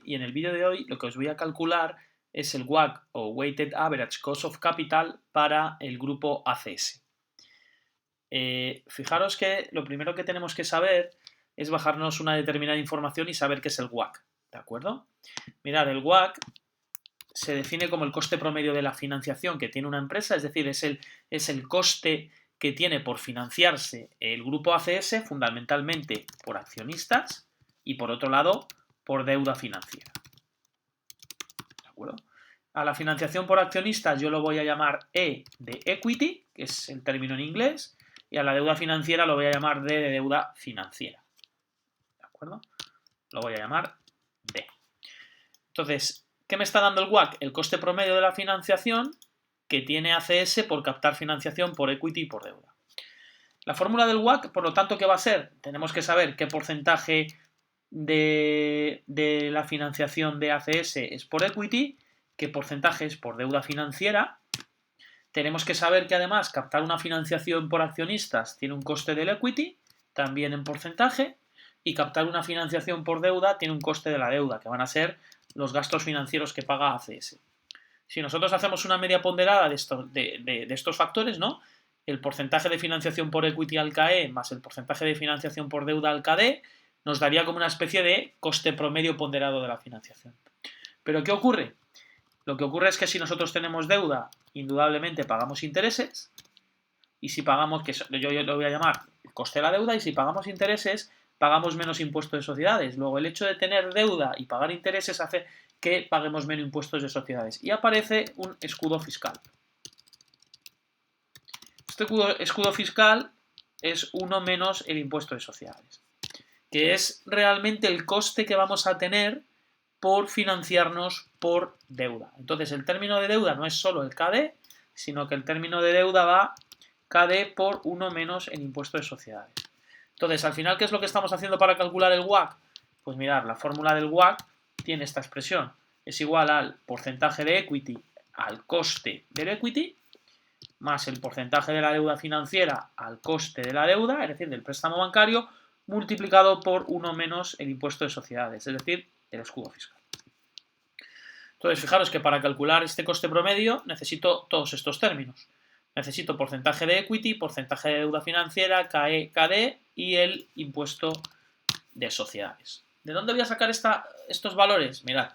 Y en el vídeo de hoy lo que os voy a calcular es el WACC o Weighted Average Cost of Capital para el grupo ACS. Fijaros que lo primero que tenemos que saber es bajarnos una determinada información y saber qué es el WACC, ¿de acuerdo? Mirad, el WACC se define como el coste promedio de la financiación que tiene una empresa, es decir, es el coste que tiene por financiarse el grupo ACS, fundamentalmente por accionistas y por otro lado por deuda financiera. ¿De acuerdo? A la financiación por accionistas yo lo voy a llamar E de equity, que es el término en inglés, y a la deuda financiera lo voy a llamar D de deuda financiera. ¿De acuerdo? Lo voy a llamar D. Entonces, ¿qué me está dando el WACC? El coste promedio de la financiación que tiene ACS por captar financiación por equity y por deuda. La fórmula del WACC, por lo tanto, ¿qué va a ser? Tenemos que saber qué porcentaje de la financiación de ACS es por equity, qué porcentaje es por deuda financiera. Tenemos que saber que además captar una financiación por accionistas tiene un coste del equity, también en porcentaje, y captar una financiación por deuda tiene un coste de la deuda, que van a ser los gastos financieros que paga ACS. Si nosotros hacemos una media ponderada de estos factores, ¿no? El porcentaje de financiación por equity al CAE más el porcentaje de financiación por deuda al CAD nos daría como una especie de coste promedio ponderado de la financiación. ¿Pero qué ocurre? Lo que ocurre es que si nosotros tenemos deuda, indudablemente pagamos intereses, y si pagamos, que yo lo voy a llamar el coste de la deuda, y si pagamos intereses, pagamos menos impuestos de sociedades. Luego, el hecho de tener deuda y pagar intereses hace que paguemos menos impuestos de sociedades. Y aparece un escudo fiscal. Este escudo fiscal es 1 menos el impuesto de sociedades, que es realmente el coste que vamos a tener por financiarnos por deuda. Entonces, el término de deuda no es solo el KD, sino que el término de deuda va KD por 1 menos el impuesto de sociedades. Entonces, al final, ¿qué es lo que estamos haciendo para calcular el WACC? Pues mirad, la fórmula del WACC tiene esta expresión. Es igual al porcentaje de equity al coste del equity, más el porcentaje de la deuda financiera al coste de la deuda, es decir, del préstamo bancario, multiplicado por 1 menos el impuesto de sociedades, es decir, el escudo fiscal. Entonces, fijaros que para calcular este coste promedio necesito todos estos términos. Necesito porcentaje de equity, porcentaje de deuda financiera, KE, KD y el impuesto de sociedades. ¿De dónde voy a sacar estos valores? Mirad,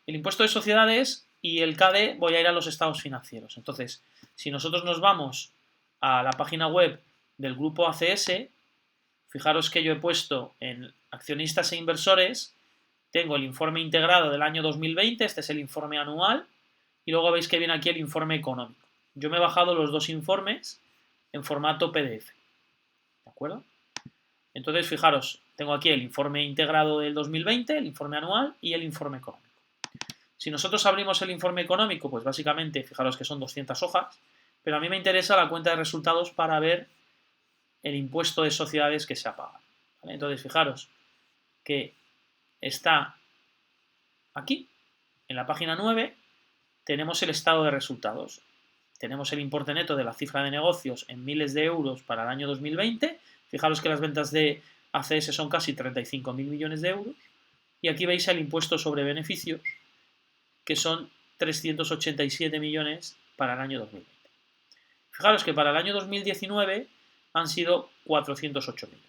el impuesto de sociedades y el KD voy a ir a los estados financieros. Entonces, si nosotros nos vamos a la página web del grupo ACS, fijaros que yo he puesto en accionistas e inversores, tengo el informe integrado del año 2020, este es el informe anual, y luego veis que viene aquí el informe económico. Yo me he bajado los dos informes en formato PDF, ¿de acuerdo? Entonces, fijaros, tengo aquí el informe integrado del 2020, el informe anual y el informe económico. Si nosotros abrimos el informe económico, pues básicamente, fijaros que son 200 hojas, pero a mí me interesa la cuenta de resultados para ver el impuesto de sociedades que se ha pagado, ¿vale? Entonces, fijaros que está aquí, en la página 9, tenemos el estado de resultados. Tenemos el importe neto de la cifra de negocios en miles de euros para el año 2020. Fijaros que las ventas de ACS son casi 35.000 millones de euros. Y aquí veis el impuesto sobre beneficios, que son 387 millones para el año 2020. Fijaros que para el año 2019 han sido 408 millones.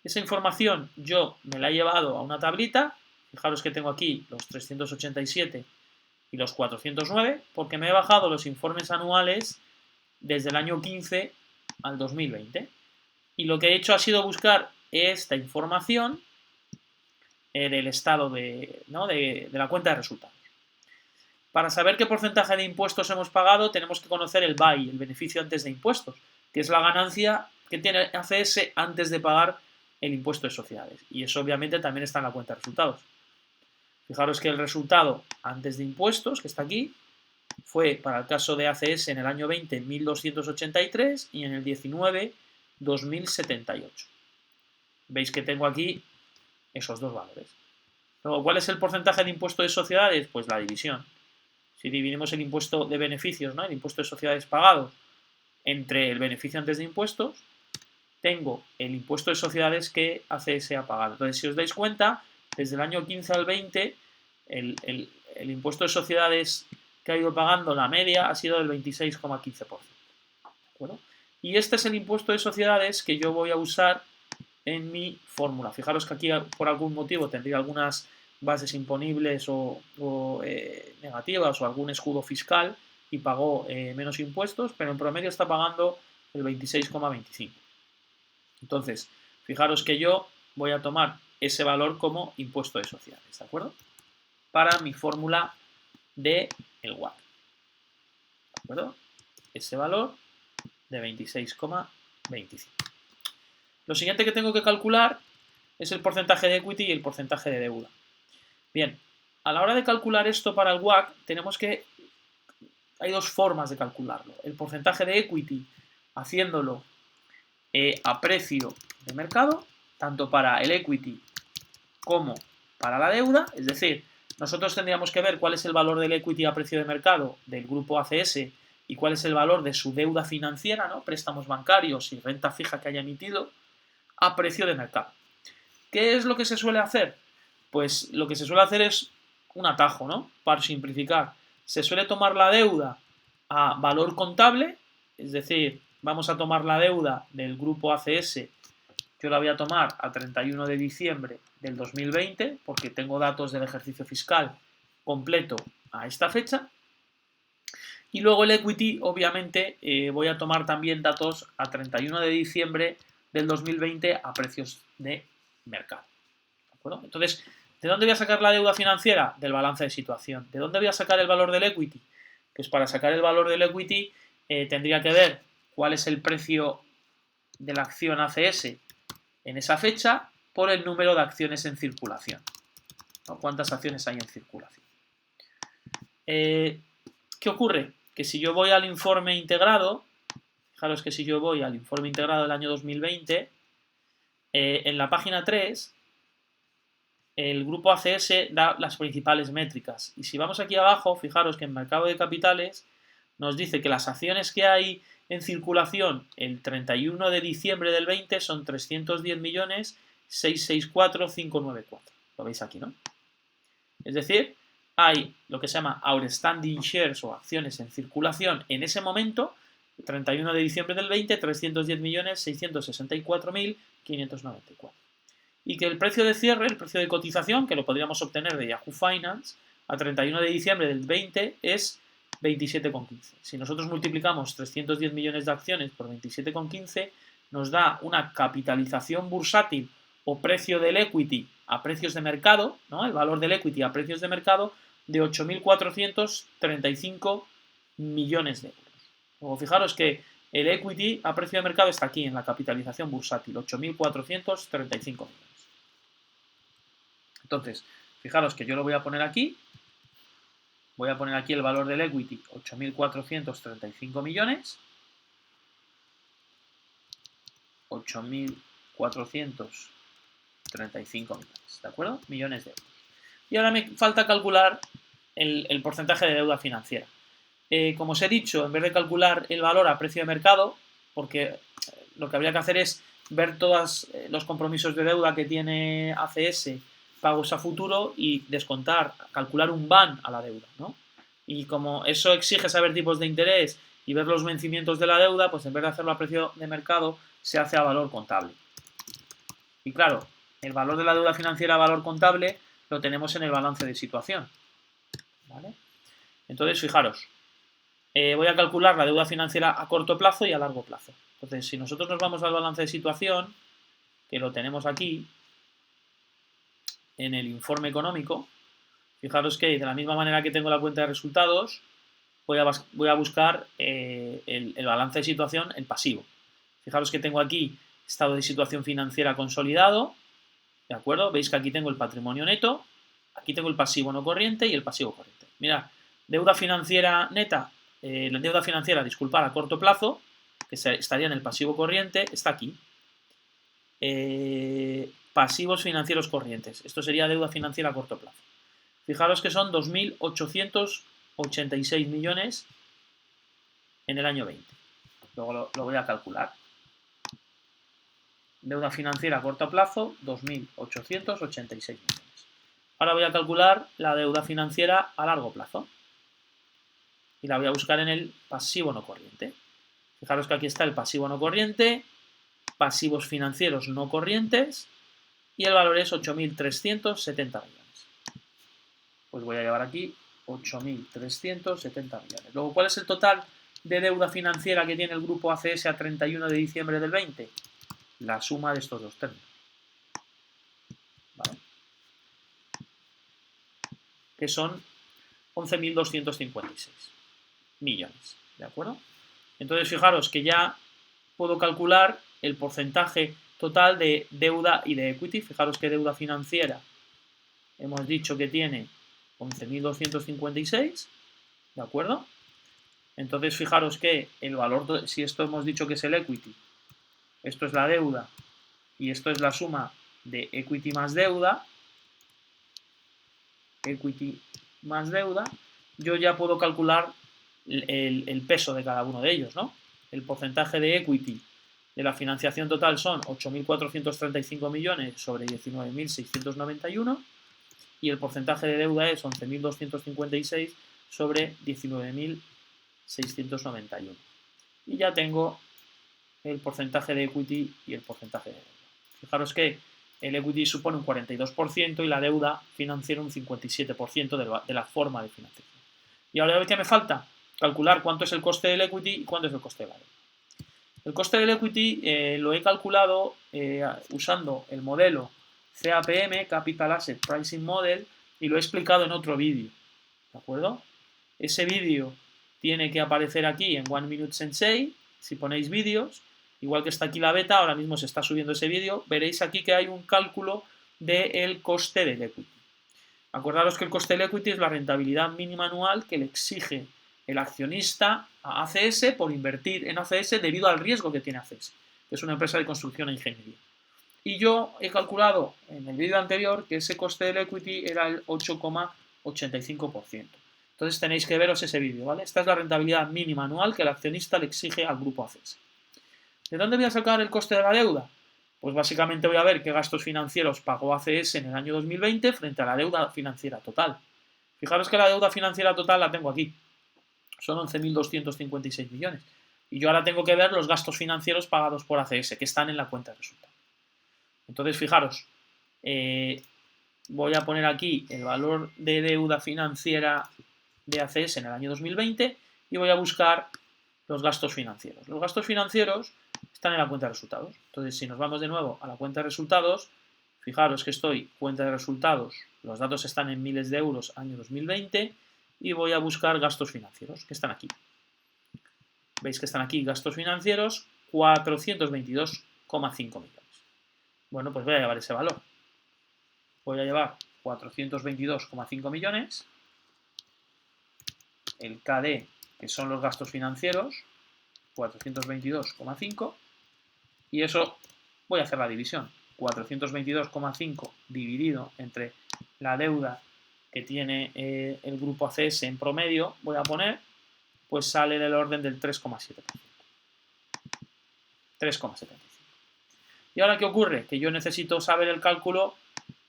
Esa información yo me la he llevado a una tablita. Fijaros que tengo aquí los 387 y los 409, porque me he bajado los informes anuales desde el año 15 al 2020. Y lo que he hecho ha sido buscar esta información del estado de la cuenta de resultados. Para saber qué porcentaje de impuestos hemos pagado, tenemos que conocer el BAI, el beneficio antes de impuestos, que es la ganancia que tiene ACS antes de pagar el impuesto de sociedades. Y eso obviamente también está en la cuenta de resultados. Fijaros que el resultado antes de impuestos, que está aquí, fue para el caso de ACS en el año 20 1.283 y en el 19 2.078. Veis que tengo aquí esos dos valores. Luego, ¿cuál es el porcentaje de impuesto de sociedades? Pues la división. Si dividimos el impuesto de beneficios, ¿no? El impuesto de sociedades pagado entre el beneficio antes de impuestos, tengo el impuesto de sociedades que ACS ha pagado. Entonces, si os dais cuenta, desde el año 15 al 20, el impuesto de sociedades que ha ido pagando la media ha sido del 26,15%. ¿De acuerdo? Y este es el impuesto de sociedades que yo voy a usar en mi fórmula. Fijaros que aquí por algún motivo tendría algunas bases imponibles o negativas o algún escudo fiscal y pagó menos impuestos, pero en promedio está pagando el 26,25. Entonces, fijaros que yo voy a tomar ese valor como impuesto de sociedades, ¿de acuerdo? Para mi fórmula de el WACC. ¿De acuerdo? Ese valor de 26,25. Lo siguiente que tengo que calcular es el porcentaje de equity y el porcentaje de deuda. Bien, a la hora de calcular esto para el WACC, hay dos formas de calcularlo. El porcentaje de equity haciéndolo a precio de mercado, tanto para el equity como para la deuda, es decir, nosotros tendríamos que ver cuál es el valor del equity a precio de mercado del grupo ACS y cuál es el valor de su deuda financiera, ¿no? Préstamos bancarios y renta fija que haya emitido a precio de mercado. ¿Qué es lo que se suele hacer? Pues lo que se suele hacer es un atajo, ¿no? Para simplificar, se suele tomar la deuda a valor contable, es decir, vamos a tomar la deuda del grupo ACS, yo la voy a tomar a 31 de diciembre del 2020, porque tengo datos del ejercicio fiscal completo a esta fecha. Y luego el equity, obviamente, voy a tomar también datos a 31 de diciembre del 2020 a precios de mercado. ¿De acuerdo? Entonces, ¿de dónde voy a sacar la deuda financiera? Del balance de situación. ¿De dónde voy a sacar el valor del equity? Pues para sacar el valor del equity tendría que ver cuál es el precio de la acción ACS en esa fecha por el número de acciones en circulación, ¿no? ¿Cuántas acciones hay en circulación? ¿Qué ocurre? Que si yo voy al informe integrado, fijaros que si yo voy al informe integrado del año 2020, en la página 3, el grupo ACS da las principales métricas. Y si vamos aquí abajo, fijaros que en mercado de capitales nos dice que las acciones que hay en circulación el 31 de diciembre del 20 son 310.664.594. Lo veis aquí, ¿no? Es decir, hay lo que se llama outstanding shares o acciones en circulación en ese momento, el 31 de diciembre del 20, 310.664.594. Y que el precio de cierre, el precio de cotización, que lo podríamos obtener de Yahoo Finance, a 31 de diciembre del 20 es 27,15. Si nosotros multiplicamos 310 millones de acciones por 27,15, nos da una capitalización bursátil o precio del equity a precios de mercado, ¿no? El valor del equity a precios de mercado de 8.435 millones de euros. Luego fijaros que el equity a precio de mercado está aquí en la capitalización bursátil, 8.435 millones. Entonces, fijaros que yo lo voy a poner aquí. Voy a poner aquí el valor del equity, 8.435 millones. 8.435 millones, ¿de acuerdo? Millones de euros. Y ahora me falta calcular el porcentaje de deuda financiera. Como os he dicho, en vez de calcular el valor a precio de mercado, porque lo que habría que hacer es ver todos los compromisos de deuda que tiene ACS, pagos a futuro y descontar, calcular un BAN a la deuda, ¿no? Y como eso exige saber tipos de interés y ver los vencimientos de la deuda, pues en vez de hacerlo a precio de mercado, se hace a valor contable. Y claro, el valor de la deuda financiera a valor contable lo tenemos en el balance de situación, ¿vale? Entonces, fijaros, voy a calcular la deuda financiera a corto plazo y a largo plazo. Entonces, si nosotros nos vamos al balance de situación, que lo tenemos aquí, en el informe económico, fijaros que de la misma manera que tengo la cuenta de resultados, voy a buscar el balance de situación, el pasivo. Fijaros que tengo aquí estado de situación financiera consolidado, ¿de acuerdo? Veis que aquí tengo el patrimonio neto, aquí tengo el pasivo no corriente y el pasivo corriente. Mirad, deuda financiera neta, la deuda financiera, disculpad, a corto plazo, que estaría en el pasivo corriente, está aquí. Pasivos financieros corrientes. Esto sería deuda financiera a corto plazo. Fijaros que son 2.886 millones en el año 20. Luego lo voy a calcular. Deuda financiera a corto plazo, 2.886 millones. Ahora voy a calcular la deuda financiera a largo plazo. Y la voy a buscar en el pasivo no corriente. Fijaros que aquí está el pasivo no corriente, pasivos financieros no corrientes, y el valor es 8.370 millones. Pues voy a llevar aquí 8.370 millones. Luego, ¿cuál es el total de deuda financiera que tiene el grupo ACS a 31 de diciembre del 20? La suma de estos dos términos. ¿Vale? Que son 11.256 millones. ¿De acuerdo? Entonces, fijaros que ya puedo calcular el porcentaje total de deuda y de equity. Fijaros que deuda financiera hemos dicho que tiene 11.256, ¿de acuerdo? Entonces, fijaros que el valor, si esto hemos dicho que es el equity, esto es la deuda y esto es la suma de equity más deuda, yo ya puedo calcular el peso de cada uno de ellos, ¿no? El porcentaje de equity de la financiación total son 8.435 millones sobre 19.691 y el porcentaje de deuda es 11.256 sobre 19.691. Y ya tengo el porcentaje de equity y el porcentaje de deuda. Fijaros que el equity supone un 42% y la deuda financiera un 57% de la forma de financiación. Y ahora, ¿qué me falta? Calcular cuánto es el coste del equity y cuánto es el coste de la deuda. El coste del equity lo he calculado usando el modelo CAPM, Capital Asset Pricing Model, y lo he explicado en otro vídeo, ¿de acuerdo? Ese vídeo tiene que aparecer aquí en One Minute Sensei, si ponéis vídeos, igual que está aquí la beta, ahora mismo se está subiendo ese vídeo, veréis aquí que hay un cálculo del coste del equity. Acordaros que el coste del equity es la rentabilidad mínima anual que le exige el accionista a ACS por invertir en ACS debido al riesgo que tiene ACS, que es una empresa de construcción e ingeniería. Y yo he calculado en el vídeo anterior que ese coste del equity era el 8,85%. Entonces tenéis que veros ese vídeo, ¿vale? Esta es la rentabilidad mínima anual que el accionista le exige al grupo ACS. ¿De dónde voy a sacar el coste de la deuda? Pues básicamente voy a ver qué gastos financieros pagó ACS en el año 2020 frente a la deuda financiera total. Fijaros que la deuda financiera total la tengo aquí. Son 11.256 millones. Y yo ahora tengo que ver los gastos financieros pagados por ACS, que están en la cuenta de resultados. Entonces, fijaros, voy a poner aquí el valor de deuda financiera de ACS en el año 2020 y voy a buscar los gastos financieros. Los gastos financieros están en la cuenta de resultados. Entonces, si nos vamos de nuevo a la cuenta de resultados, fijaros que estoy cuenta de resultados, los datos están en miles de euros año 2020 y voy a buscar gastos financieros, que están aquí. Veis que están aquí gastos financieros, 422,5 millones. Bueno, pues voy a llevar ese valor. Voy a llevar 422,5 millones, el KD, que son los gastos financieros, 422,5, y eso voy a hacer la división. 422,5 dividido entre la deuda que tiene el grupo ACS en promedio, voy a poner, pues sale del orden del 3,7%. 3,75. ¿Y ahora qué ocurre? Que yo necesito saber el cálculo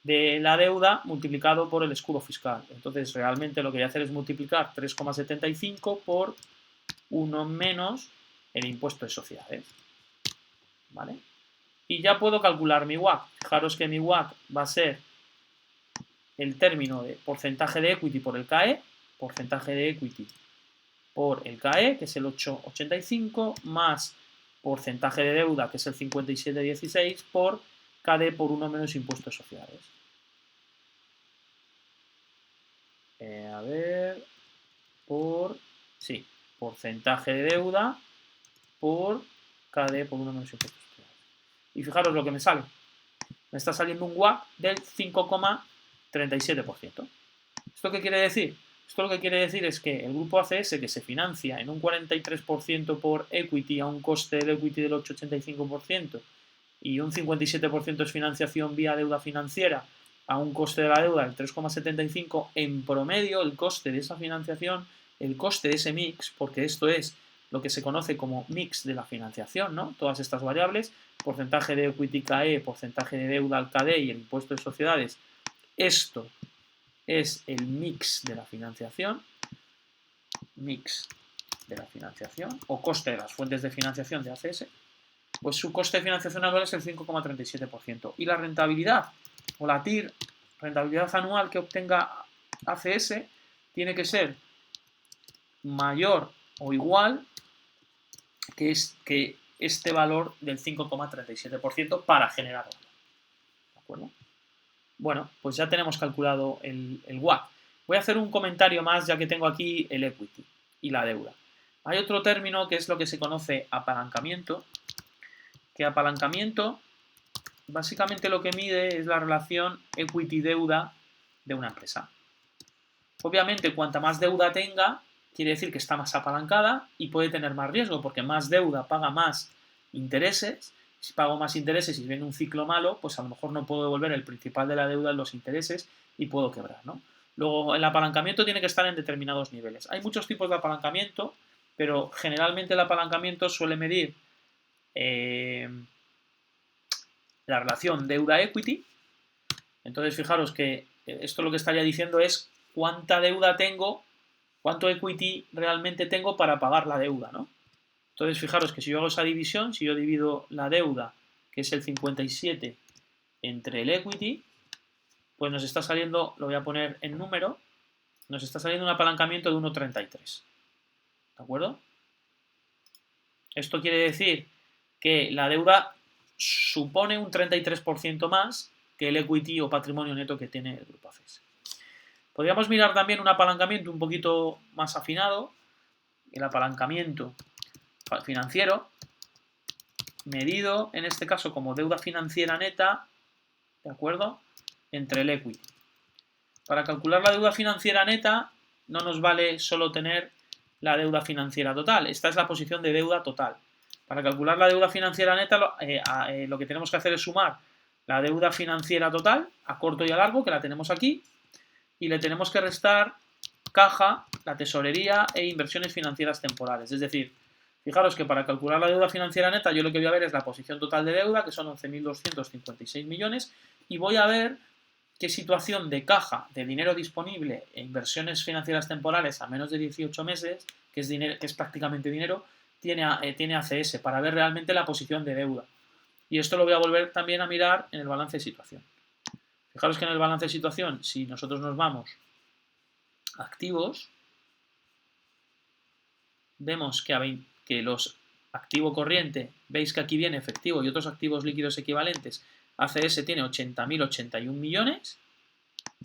de la deuda multiplicado por el escudo fiscal. Entonces, realmente lo que voy a hacer es multiplicar 3,75 por 1 menos el impuesto de sociedades. ¿Vale? Y ya puedo calcular mi WACC. Fijaros que mi WACC va a ser el término de porcentaje de equity por el KE, porcentaje de equity por el KE, que es el 8,85, más porcentaje de deuda, que es el 57,16, por KD por 1 menos impuestos de sociedades. Porcentaje de deuda por KD por 1 menos impuestos de sociedades. Y fijaros lo que me sale. Me está saliendo un WACC del 5,37%. ¿Esto qué quiere decir? Esto lo que quiere decir es que el grupo ACS, que se financia en un 43% por equity a un coste del equity del 8,85% y un 57% es financiación vía deuda financiera a un coste de la deuda del 3,75%, en promedio el coste de esa financiación, el coste de ese mix, porque esto es lo que se conoce como mix de la financiación, ¿no? Todas estas variables, porcentaje de equity KE, porcentaje de deuda al KD y el impuesto de sociedades, esto es el mix de la financiación, o coste de las fuentes de financiación de ACS, pues su coste de financiación anual es el 5,37%. Y la rentabilidad, o la TIR, rentabilidad anual que obtenga ACS, tiene que ser mayor o igual que este valor del 5,37% para generar valor. ¿De acuerdo? Bueno, pues ya tenemos calculado el WACC. Voy a hacer un comentario más ya que tengo aquí el equity y la deuda. Hay otro término que es lo que se conoce apalancamiento, que apalancamiento básicamente lo que mide es la relación equity-deuda de una empresa. Obviamente, cuanta más deuda tenga, quiere decir que está más apalancada y puede tener más riesgo, porque más deuda paga más intereses. Si pago más intereses y viene un ciclo malo, pues a lo mejor no puedo devolver el principal de la deuda en los intereses y puedo quebrar, ¿no? Luego, el apalancamiento tiene que estar en determinados niveles. Hay muchos tipos de apalancamiento, pero generalmente el apalancamiento suele medir la relación deuda-equity. Entonces, fijaros que esto lo que estaría diciendo es cuánta deuda tengo, cuánto equity realmente tengo para pagar la deuda, ¿no? Entonces, fijaros que si yo hago esa división, si yo divido la deuda, que es el 57, entre el equity, pues nos está saliendo, lo voy a poner en número, nos está saliendo un apalancamiento de 1,33. ¿De acuerdo? Esto quiere decir que la deuda supone un 33% más que el equity o patrimonio neto que tiene el grupo ACS. Podríamos mirar también un apalancamiento un poquito más afinado, el apalancamiento financiero, medido en este caso como deuda financiera neta, ¿de acuerdo?, entre el equity. Para calcular la deuda financiera neta no nos vale solo tener la deuda financiera total, esta es la posición de deuda total. Para calcular la deuda financiera neta lo que tenemos que hacer es sumar la deuda financiera total a corto y a largo, que la tenemos aquí, y le tenemos que restar caja, la tesorería e inversiones financieras temporales. Es decir, fijaros que para calcular la deuda financiera neta yo lo que voy a ver es la posición total de deuda, que son 11.256 millones, y voy a ver qué situación de caja, de dinero disponible e inversiones financieras temporales a menos de 18 meses, que es prácticamente dinero, tiene ACS, para ver realmente la posición de deuda. Y esto lo voy a volver también a mirar en el balance de situación. Fijaros que en el balance de situación, si nosotros nos vamos a activos, vemos que los activo corriente, veis que aquí viene efectivo y otros activos líquidos equivalentes, ACS tiene 80.081 millones,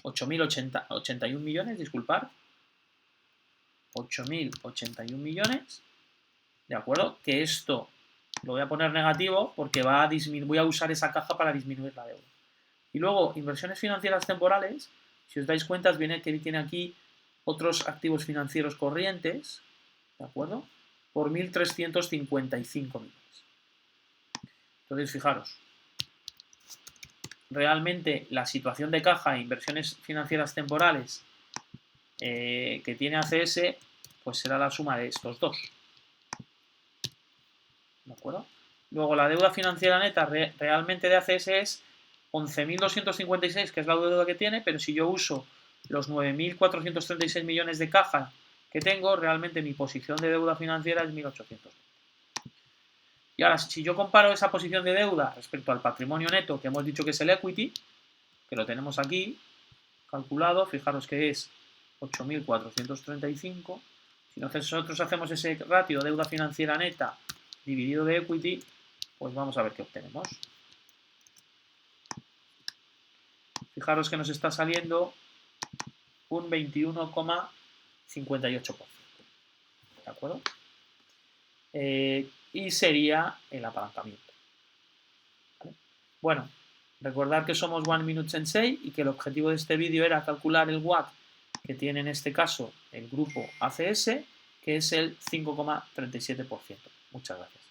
8.081 millones, disculpad, 8.081 millones, ¿de acuerdo? Que esto lo voy a poner negativo porque voy a usar esa caja para disminuir la deuda. Y luego, inversiones financieras temporales, si os dais cuenta, viene que tiene aquí otros activos financieros corrientes, ¿de acuerdo?, por 1.355 millones. Entonces, fijaros, realmente la situación de caja e inversiones financieras temporales que tiene ACS, pues será la suma de estos dos. ¿De acuerdo? Luego, la deuda financiera neta realmente de ACS es 11.256, que es la deuda que tiene, pero si yo uso los 9.436 millones de caja que tengo, realmente mi posición de deuda financiera es 1.800. Y ahora, si yo comparo esa posición de deuda respecto al patrimonio neto, que hemos dicho que es el equity, que lo tenemos aquí calculado, fijaros que es 8.435. Si nosotros hacemos ese ratio deuda financiera neta dividido de equity, pues vamos a ver qué obtenemos. Fijaros que nos está saliendo un 21,58%. ¿De acuerdo? Y sería el apalancamiento. ¿Vale? Bueno, recordad que somos One Minute Sensei y que el objetivo de este vídeo era calcular el WACC que tiene en este caso el grupo ACS, que es el 5,37%. Muchas gracias.